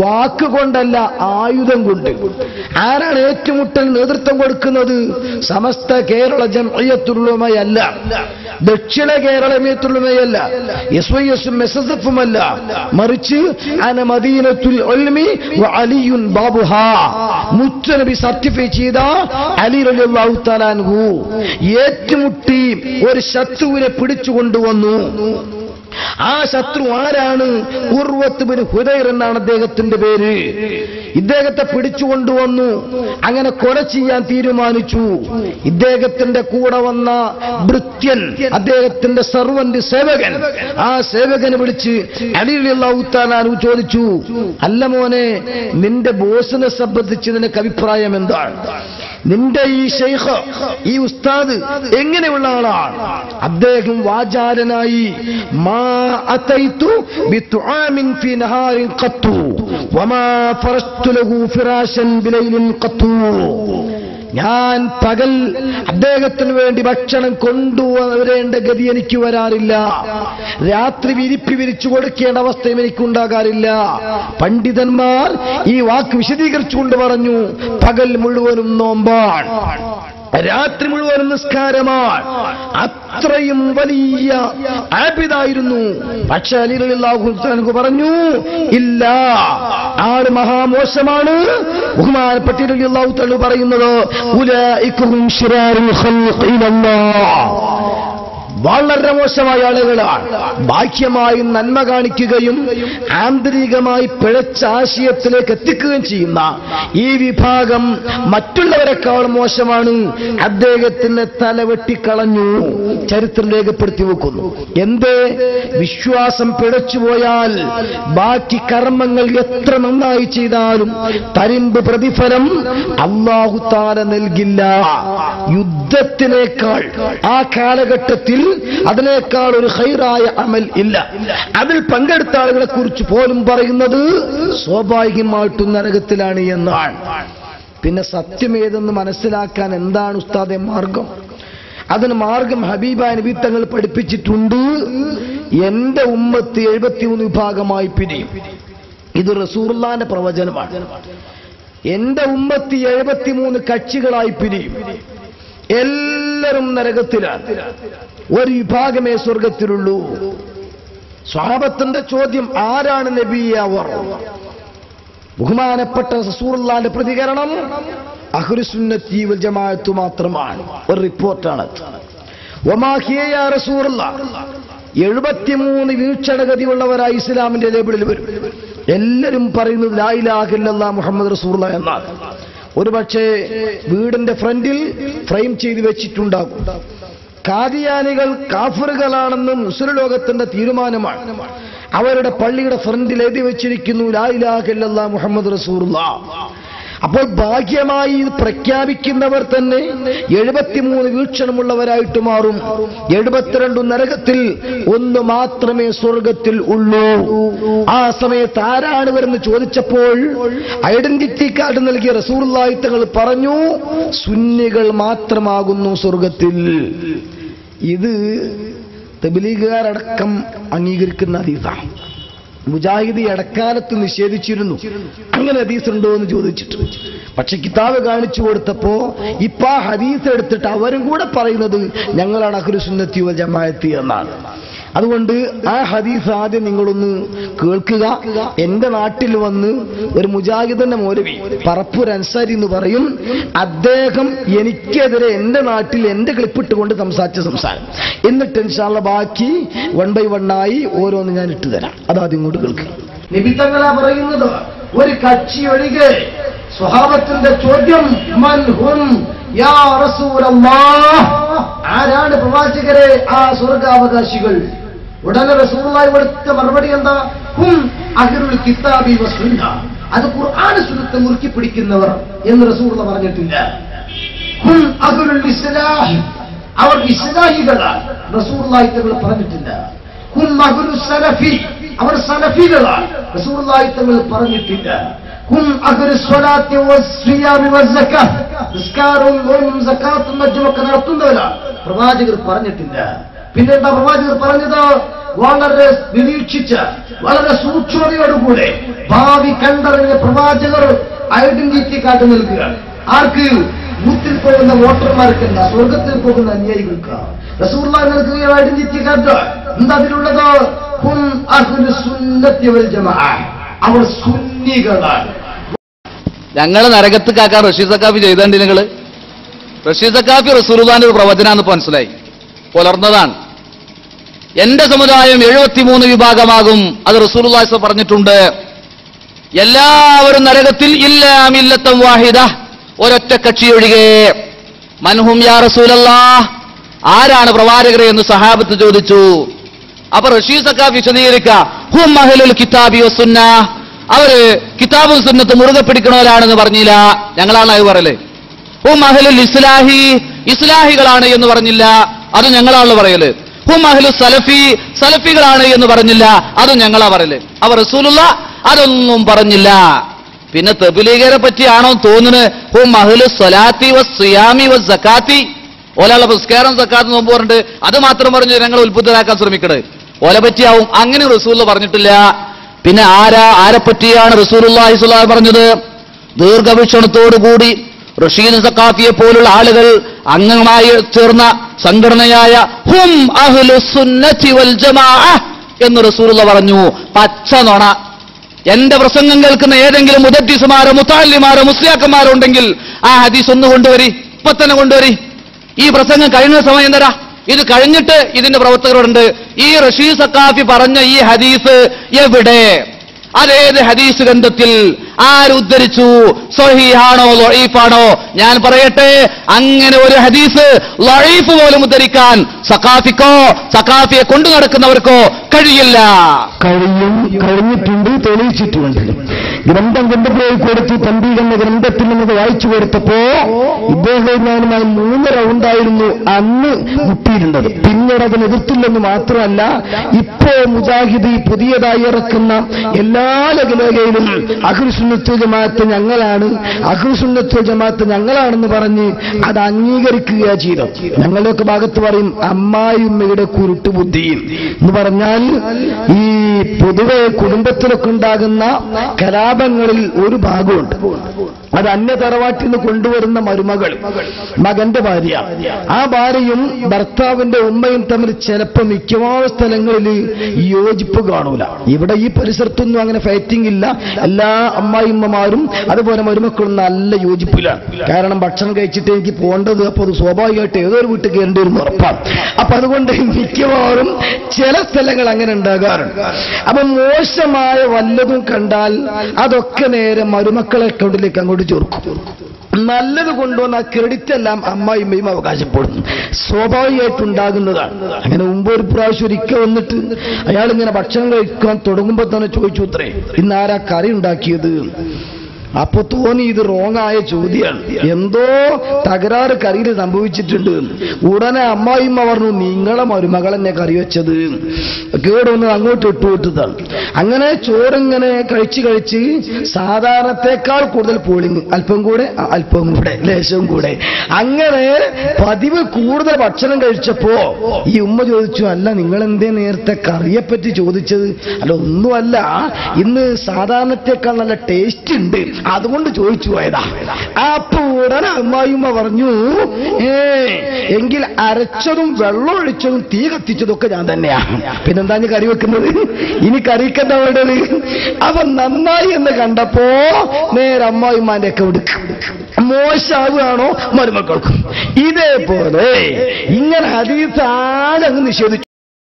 വാക്കുകൊണ്ടല്ല, ആയുധം കൊണ്ട്. ആരാണ് ഏറ്റുമുട്ടൽ നേതൃത്വം കൊടുക്കുന്നത്? സമസ്ത കേരള ജംഇയ്യത്തുൽ ഉലമയല്ല, ദക്ഷിണ കേരള ജംഇയ്യത്തുൽ ഉലമയല്ല, എസ്വൈഎസും എസ്എസ്എഫുമല്ല, മറിച്ച് അന മദീനത്തുൽ ഉൽമി വ അലിയുൻ ബാബുഹാ, മുത്തനബി സർട്ടിഫൈ ചെയ്ത അലി റളിയല്ലാഹു തആല അൻഹു ഏറ്റുമുട്ടി ഒരു ശത്രുവിനെ പിടിച്ചുകൊണ്ടുവന്നു. ആ ശത്രു ആരാണ്? ഉർവത്ത് ബിൻ ഹുദൈർ എന്നാണ് അദ്ദേഹത്തിന്റെ പേര്. ഇദ്ദേഹത്തെ പിടിച്ചുകൊണ്ടുവന്നു, അങ്ങനെ കൊല ചെയ്യാൻ തീരുമാനിച്ചു. ഇദ്ദേഹത്തിന്റെ കൂടെ വന്ന ഭൃത്യൻ, അദ്ദേഹത്തിന്റെ സർവന്റ്, സേവകൻ, ആ സേവകനെ വിളിച്ച് അലി റളിയല്ലാഹു തആല അൻഹു ചോദിച്ചു, അല്ല മോനെ, നിന്റെ ബോസിനെ സംബന്ധിച്ച് നിനക്ക് അഭിപ്രായം എന്താണ്? നിന്റെ ഈ ശൈഖ്, ഈ ഉസ്താദ് എങ്ങനെയുള്ള ആളാണ്? അദ്ദേഹം വാചാരനായി, മാ അതൈതു ബിതുആമിൻ ഫീ നഹാരിൻ ഖത്തു വമാ ഫറസ്തു ലഹു ഫിറാശൻ ബിലൈലിൻ ഖത്തു. ഞാൻ പകൽ അദ്ദേഹത്തിന് വേണ്ടി ഭക്ഷണം കൊണ്ടുവരേണ്ട ഗതി എനിക്ക് വരാറില്ല, രാത്രി വിരിച്ചു കൊടുക്കേണ്ട അവസ്ഥയും എനിക്കുണ്ടാകാറില്ല. പണ്ഡിതന്മാർ ഈ വാക്ക് വിശദീകരിച്ചുകൊണ്ട് പറഞ്ഞു, പകൽ മുഴുവനും നോമ്പാണ്, രാത്രി മുഴുവനും നിസ്കാരമാണ്. അത്രയും വലിയ ആബിദായിരുന്നു. പക്ഷെ അലി റളിയല്ലാഹു അൻഹു പറഞ്ഞു, ഇല്ല, ആള് മഹാമോശമാണ്. ബഹുമാനപ്പെട്ട റളിയല്ലാഹു തആല പറയുന്നത്, ഉലൈകും ശിറാറുൽ ഖൽഖി ഇലല്ലാഹ്, വളരെ മോശമായ ആളുകളാണ്. ബാഹ്യമായി നന്മ കാണിക്കുകയും ആന്തരികമായി പിഴച്ച ആശയത്തിലേക്ക് എത്തിക്കുകയും ചെയ്യുന്ന ഈ വിഭാഗം മറ്റുള്ളവരെക്കാൾ മോശമാണ്. അദ്ദേഹത്തിന്റെ തല വെട്ടിക്കളഞ്ഞു, ചരിത്രം രേഖപ്പെടുത്തി വെക്കുന്നു. എന്തേ? വിശ്വാസം പിഴച്ചുപോയാൽ ബാക്കി കർമ്മങ്ങൾ എത്ര നന്നായി ചെയ്താലും തരിമ്പ് പ്രതിഫലം അല്ലാഹു തആല നൽകില്ല. യുദ്ധത്തിനേക്കാൾ ആ കാലഘട്ടത്തിൽ അതിനേക്കാൾ ഒരു ഖൈറായ അമൽ ഇല്ല. അതിൽ പങ്കെടുത്ത ആളുകളെ കുറിച്ച് പോലും പറയുന്നത് സ്വാഭാവികമായിട്ടും നരകത്തിലാണ് എന്നാണ്. പിന്നെ സത്യമേതെന്ന് മനസ്സിലാക്കാൻ എന്താണ് ഉസ്താദെ മാർഗം? അതിന് മാർഗം ഹബീബായ നബി തങ്ങൾ പഠിപ്പിച്ചിട്ടുണ്ട്. എന്റെ ഉമ്മത്ത് 73 വിഭാഗമായി പിരിയും. ഇത് റസൂലുള്ളാഹിന്റെ പ്രവചനമാണ്. എന്റെ ഉമ്മത്ത് 73 കക്ഷികളായി പിരിയും. എല്ലാവരും നരകത്തിലാണ്, ഒരു വിഭാഗമേ സ്വർഗത്തിലുള്ളൂ. സ്വഹാബത്തിന്റെ ചോദ്യം, ആരാണ് നബിയെ അവർ? ബഹുമാനപ്പെട്ട റസൂലുള്ളാഹിന്റെ പ്രതികരണം, അഹ്ലുസുന്നത്തി വൽ ജമാഅത്ത് മാത്രമാണ്. ഒരു റിപ്പോർട്ടാണ്. വമാ ഹിയ യാ റസൂലുള്ളാഹ്, 73 വീക്ഷണഗതിയുള്ളവരായി ഇസ്ലാമിന്റെ ലേബിളിൽ വരും. എല്ലാവരും പറയുന്നത് ലാ ഇലാഹ ഇല്ലല്ലാഹ് മുഹമ്മദ് റസൂലുള്ളാഹ് എന്നാണ്. ഒരുപക്ഷെ വീടിന്റെ ഫ്രണ്ടിൽ ഫ്രെയിം ചെയ്ത് വെച്ചിട്ടുണ്ടാകും. ഖാദിയാനികൾ കാഫിറുകളാണെന്ന് മുസ്ലിം ലോകത്തിന്റെ തീരുമാനമാണ്. അവരുടെ പള്ളിയുടെ ഫ്രണ്ടിൽ എഴുതി വെച്ചിരിക്കുന്നു ലാ ഇലാഹ ഇല്ലല്ലാഹ് മുഹമ്മദ് റസൂലുള്ളാഹ്. അപ്പോൾ ഭാഗ്യമായി പ്രഖ്യാപിക്കുന്നവർ തന്നെ 73 വീക്ഷണമുള്ളവരായിട്ട് മാറും. 72 നരകത്തിൽ, 1 മാത്രമേ സ്വർഗത്തിൽ ഉള്ളൂ. ആ സമയത്ത് ആരാണ് ഇവരെന്ന് ചോദിച്ചപ്പോൾ ഐഡന്റിറ്റി കാർഡ് നൽകിയ റസൂലുള്ളാഹി തങ്ങൾ പറഞ്ഞു, സുന്നികൾ മാത്രമാകുന്നു സ്വർഗത്തിൽ. ഇത് തബ്ലീഗുകാരടക്കം അംഗീകരിക്കുന്ന ഹദീസാണ്. മുജാഹിദി ഇടക്കാലത്ത് നിഷേധിച്ചിരുന്നു, അങ്ങനെ ഹദീസ് ഉണ്ടോ എന്ന് ചോദിച്ചിട്ട്. പക്ഷെ കിതാബ് കാണിച്ചു കൊടുത്തപ്പോ ഇപ്പൊ ആ ഹദീസ് എടുത്തിട്ട് അവരും കൂടെ പറയുന്നത് ഞങ്ങളാണ് അഹ്ലുസുന്നത്തി വൽ ജമാഅത്ത് എന്നാണ്. അതുകൊണ്ട് ആ ഹദീസ് ആദ്യം നിങ്ങളൊന്ന് കേൾക്കുക. എന്റെ നാട്ടിൽ വന്ന് ഒരു മുജാഹിദിന്റെ മൗലവി, പറപ്പൂർ അൻസാരി എന്ന് പറയും, അദ്ദേഹം എനിക്കെതിരെ എന്റെ നാട്ടിൽ എന്റെ ക്ലിപ്പിട്ടുകൊണ്ട് സംസാരിച്ച സംസാരം. എന്നിട്ട് ഇൻഷാ അല്ലാഹ് ബാക്കി 1 by 1 ആയി ഓരോന്ന് ഞാൻ ഇട്ടുതരാം. അതാദ്യം ഇങ്ങോട്ട് കേൾക്കുക. നബി തങ്ങളാ പറയുന്നത്, ഒരു കക്ഷി ഒഴികെ. സ്വഹാബത്തിന്റെ ചോദ്യം, മൻ ഹും യാ റസൂലല്ലാഹ്, ആരാണ് പ്രവാചകരെ ആ സ്വർഗാവകാശികൾ? ഉടനെ റസൂലുള്ളാഹി കൊടുത്ത മറുപടി എന്താ? ഹും അഹ്ലുൽ കിതാബി വസുന്ന, അത് ഖുർആൻ സുന്നത്ത് മുറുക്കി പിടിക്കുന്നവർ എന്ന് റസൂലുള്ളാഹി പറഞ്ഞിട്ടില്ല. ഹും അഹ്ലുൽ ഇസ്ലാഹ്, അവർ ഇസ്ലാഹികളാണ്, റസൂലുള്ളാഹി തങ്ങൾ പറഞ്ഞിട്ടില്ല. ഹും അഹ്ലുസ് സലഫി, അവർ സലഫികളാണ്, റസൂലുള്ളാഹി തങ്ങൾ പറഞ്ഞിട്ടില്ല. ഹും അഹ്ലുസ് സ്വലാത്തി വസ്സിയാമി വസ്സകാത്ത്, നിസ്കാരവും നോമ്പും സകാത്തും ഹജ്ജും ഒക്കെ നടത്തുന്നവരാണ്, പ്രവാചകർ പറഞ്ഞിട്ടില്ല. പിന്നെന്താ പ്രവാചകർ പറഞ്ഞത്? വളരെ നിരീക്ഷിച്ച് വളരെ സൂക്ഷ്മതയോടുകൂടെ ഭാവി കണ്ടറിഞ്ഞ പ്രവാചകർ ഐഡന്റിറ്റി കാട്ടി നിൽക്കുക. ആർക്ക്? ബൂത്തിൽ പോകുന്ന വോട്ടർമാർക്കല്ല, സ്വർഗത്തിൽ പോകുന്ന അനുയായികൾക്ക്. റസൂലുള്ളാഹി നൽകിയ ഐഡന്റിറ്റി കാർഡ് എന്താ അതിലുള്ളത്? ഹും അഹ്ലു സുന്നത്തി വൽ ജമാഅ, അവർ സുന്നികളാണ്. ഞങ്ങളെ നരകത്ത് കാക്കാൻ റഷീദ് സഖാഫി ചെയ്തണ്ട്. നിങ്ങള് റഷീദ് സഖാഫി റസൂലുള്ളാഹിന്റെ ഒരു പ്രവചനാന്ന് മനസ്സിലായി, പുലർന്നതാണ്. എന്റെ സമുദായം 73 വിഭാഗമാകും, അത് റസൂലുള്ളാഹി പറഞ്ഞിട്ടുണ്ട്. എല്ലാവരും നരകത്തിൽ ഇല്ലാ മില്ലത്തൻ വാഹിദ, ഒരൊറ്റ കക്ഷിയൊഴികെ. മൻഹും യാ റസൂലല്ലാഹ്, ആരാണ് പ്രവാചകരെ എന്ന് സഹാബത്ത് ചോദിച്ചു. അപ്പൊ റഷീദ് സഖാഫി വിശദീകരിക്കുക, ഹും അഹ്ലുൽ കിതാബി വസ്സുന്ന, അവര് കിതാബും സുന്നത്തും മുറുകെ പിടിക്കണവരാണെന്ന് പറഞ്ഞില്ല, ഞങ്ങളാണ് അത് പറയല്. ഹും അഹ്ലുൽ ഇസ്ലാഹി, ഇസ്ലാഹികളാണ് എന്ന് പറഞ്ഞില്ല, അത് ഞങ്ങളാണ് പറയല്. ഹും അഹ്ലു സലഫി, സലഫികളാണ് എന്ന് പറഞ്ഞില്ല, അതും ഞങ്ങളാ പറയല്. അവർ റസൂലുള്ളാഹി അതൊന്നും പറഞ്ഞില്ല. പിന്നെ തബ്ലീഗരെ പറ്റിയാണോ തോന്നുന്നത്? ഹും അഹ്ലു സ്വലാത്തി വസ്സിയാമി വസ്സകാത്തി, ഓലാളെ പുസ്കാരം സക്കാത്ത് നോമ്പ് പറഞ്ഞിട്ട് അത് മാത്രം പറഞ്ഞ് ഞങ്ങൾ ഉത്ബുദ്ധരാക്കാൻ ശ്രമിക്കണത് ഓലെ പറ്റിയാവും. അങ്ങനെ റസൂലുള്ളാഹി പറഞ്ഞിട്ടില്ല. പിന്നെ ആരെ പറ്റിയാണ് റസൂലുള്ളാഹി സ്വല്ലല്ലാഹു അലൈഹി വസല്ലം പറഞ്ഞത്? ദീർഘവീക്ഷണത്തോടുകൂടി റഷീദ് സഖാഫിയെ പോലുള്ള ആളുകൾ അംഗമായി ചേർന്ന സംഘടനയായ ഹും അഹ്ലു സുന്നത്തി വൽ ജമാഅ എന്ന് റസൂലുള്ളാഹി പറഞ്ഞു. പച്ച നുണ. എന്റെ പ്രസംഗം കേൾക്കുന്ന ഏതെങ്കിലും മുദദ്ദിസുമാരോ മുതഅല്ലിമാരോ മുസ്ലിയാക്കന്മാരോ ഉണ്ടെങ്കിൽ ആ ഹദീസ് ഒന്ന് കൊണ്ടുവരി, ഇപ്പൊ തന്നെ കൊണ്ടുവരി. ഈ പ്രസംഗം കഴിഞ്ഞ സമയം തരാ, ഇത് കഴിഞ്ഞിട്ട് ഇതിന്റെ പ്രവർത്തകരുണ്ട്. ഈ റഷീദ് സഖാഫി പറഞ്ഞ ഈ ഹദീസ് എവിടെ? അതേത് ഹദീസ് ഗ്രന്ഥത്തിൽ? ആരുദ്ധരിച്ചു? സ്വഹീഹാണോ ലഈഫാണോ? ഞാൻ പറയട്ടെ, അങ്ങനെ ഒരു ഹദീസ് ലഈഫ് പോലും ഉദ്ധരിക്കാൻ സഖാഫിക്കോ സഖാഫിയെ കൊണ്ടു നടക്കുന്നവർക്കോ കഴിയില്ല. കഴിഞ്ഞിട്ടുണ്ട്, തെളിയിച്ചിട്ടുണ്ട്. ഗ്രന്ഥം കൊണ്ടുപോയി കൊടുത്ത് തമ്പീർ എന്ന ഗ്രന്ഥത്തിൽ നിന്ന് വായിച്ചു കൊടുത്തപ്പോ ഇദ്ദേഹം ഞാനുമായി 3 റൗണ്ടായിരുന്നു അന്ന് മുട്ടിയിരുന്നത്. പിന്നീട് അതിന് എതിർത്തില്ലെന്ന് മാത്രമല്ല, ഇപ്പോ മുജാഹിദ് പുതിയതായി ഇറക്കുന്ന എല്ലാ ലഘുലേഖയിലും അഹ്ലുസുന്നത്ത് ജമാഅത്ത് ഞങ്ങളാണ്, അഹ്ലുസുന്നത്ത് ജമാഅത്ത് ഞങ്ങളാണെന്ന് പറഞ്ഞ് അത് അംഗീകരിക്കുക ചെയ്തു. ഞങ്ങളുടെയൊക്കെ ഭാഗത്ത് പറയും അമ്മായിമ്മയുടെ കുരുട്ട് ബുദ്ധി എന്ന് പറഞ്ഞാൽ, ഈ പൊതുവെ കുടുംബത്തിലൊക്കെ ഉണ്ടാകുന്ന കലാപങ്ങളിൽ ഒരു ഭാഗമുണ്ട്. അത് അന്യ തറവാട്ടിൽ നിന്ന് കൊണ്ടുവരുന്ന മരുമകൾ, മകന്റെ ഭാര്യ, ആ ഭാര്യയും ഭർത്താവിന്റെ ഉമ്മയും തമ്മിൽ ചിലപ്പോൾ മിക്കവാറും സ്ഥലങ്ങളിൽ യോജിപ്പ് കാണൂല. ഇവിടെ ഈ പരിസരത്തൊന്നും അങ്ങനെ ഫൈറ്റിംഗ് ഇല്ല. എല്ലാ അമ്മായിമ്മമാരും അതുപോലെ മരുമക്കളും നല്ല യോജിപ്പിലാണ്. കാരണം ഭക്ഷണം കഴിച്ചിട്ട് എനിക്ക് പോകേണ്ടത്, അപ്പോൾ അത് സ്വാഭാവികമായിട്ട് ഏതൊരു വീട്ടിൽ കയറേണ്ടി വരുന്ന ഉറപ്പാണ്. അപ്പൊ അതുകൊണ്ട് മിക്കവാറും ചില സ്ഥലങ്ങൾ അങ്ങനെ ഉണ്ടാകാറുണ്ട്. അപ്പൊ മോശമായ വല്ലതും കണ്ടാൽ അതൊക്കെ നേരെ മരുമക്കളെ അക്കൗണ്ടിലേക്ക് അങ്ങോട്ട് ചേർക്കും. നല്ലത് കൊണ്ടുവന്ന ആ ക്രെഡിറ്റ് എല്ലാം അമ്മായിമ്മയും അവകാശപ്പെടുന്നു. സ്വാഭാവികമായിട്ടുണ്ടാകുന്നതാണ്. അങ്ങനെ മുമ്പ് ഒരു പ്രാവശ്യം ഒരിക്കൽ വന്നിട്ട് അയാൾ ഇങ്ങനെ ഭക്ഷണം കഴിക്കാൻ തുടങ്ങുമ്പോൾ തന്നെ ചോദിച്ചു, അത്രേ ഇന്ന് ആരാ കറി ഉണ്ടാക്കിയത്? അപ്പൊ തോന്നി ഇത് റോങ്ങായ ചോദ്യമാണ്, എന്തോ തകരാറ് കറിയിൽ സംഭവിച്ചിട്ടുണ്ട്. ഉടനെ അമ്മായിമ്മ പറഞ്ഞു, നിങ്ങളെ മരുമകളെന്നെ കറി വെച്ചത്, കേടൊന്ന് അങ്ങോട്ട് ഇട്ടുവിട്ടതാണ്. അങ്ങനെ ചോറിങ്ങനെ കഴിച്ച് സാധാരണത്തെക്കാൾ കൂടുതൽ പോളിങ്, അല്പം കൂടെ ലേശവും കൂടെ, അങ്ങനെ പതിവ് കൂടുതൽ ഭക്ഷണം കഴിച്ചപ്പോ ഈ ഉമ്മ ചോദിച്ചു, അല്ല നിങ്ങളെന്തേ നേരത്തെ കറിയെപ്പറ്റി ചോദിച്ചത്? അല്ല ഒന്നുമല്ല, ഇന്ന് സാധാരണത്തെക്കാൾ നല്ല ടേസ്റ്റ് ഉണ്ട്, അതുകൊണ്ട് ചോദിച്ചു പോയതാ. അപ്പൊ ഉടനെ അമ്മായിമ്മ പറഞ്ഞു, എങ്കിൽ അരച്ചതും വെള്ളം ഒഴിച്ചതും തീ കത്തിച്ചതും ഒക്കെ ഞാൻ തന്നെയാ, പിന്നെന്താ ഞാൻ കറി വെക്കുന്നത്? ഇനി കറിക്കെന്താ വേണ്ടത്? അവൻ നന്നായി എന്ന് കണ്ടപ്പോ നേരെ അമ്മായിമാന്റെ ഒക്കെ എടുക്കും. മോശമാവുകയാണോ മരുമക്കൾക്കും? ഇതേപോലെ ഇങ്ങനെ ഹദീസ് ആളങ്ങ് നിഷേധിച്ചു.